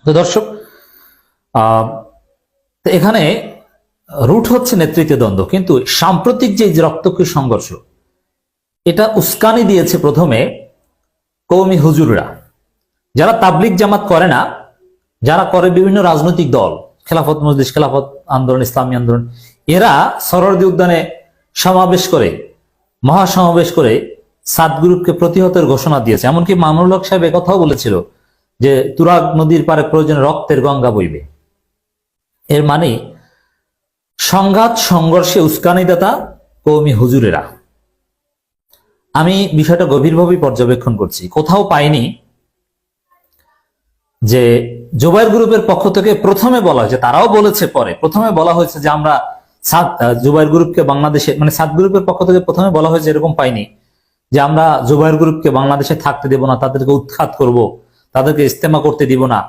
তো দর্শক, তো এখানে রুট হচ্ছে নেতৃত্বে দ্বন্দ্ব, কিন্তু সাম্প্রতিক যে রক্তক্ষয়ী সংঘর্ষ, এটা উস্কানি দিয়েছে প্রথমে কওমি হুজুররা, যারা তাবলিগ জামাত করে না, যারা করে বিভিন্ন রাজনৈতিক দল, খেলাফত মজলিস, খেলাফত আন্দোলন, ইসলামী আন্দোলন, এরা সরোয়ার্দী উদ্যানে সমাবেশ করে, মহাসমাবেশ করে সাত গ্রুপকে প্রতিহতের ঘোষণা দিয়েছে। এমনকি মামুনুল হক সাহেব একথাও বলেছিল যে তুরাগ নদীর পারে প্রয়োজনে রক্তের গঙ্গা বইবে। এর মানে সংঘাত সংঘর্ষে উস্কানিদাতা কওমি হুজুরেরা। আমি বিষয়টা গভীরভাবে পর্যবেক্ষণ করছি, কোথাও পাইনি যে জুবাইর গ্রুপের পক্ষ থেকে প্রথমে বলা হয়েছে, তারাও বলেছে পরে, প্রথমে বলা হয়েছে যে আমরা জুবাইর গ্রুপকে বাংলাদেশে, মানে সাত গ্রুপের পক্ষ থেকে প্রথমে বলা হয়েছে, এরকম পাইনি যে আমরা জুবাইর গ্রুপকে বাংলাদেশে থাকতে দেব না, তাদেরকে উৎখাত করব, তাদেরকে ইস্তেমা করতে দিব না,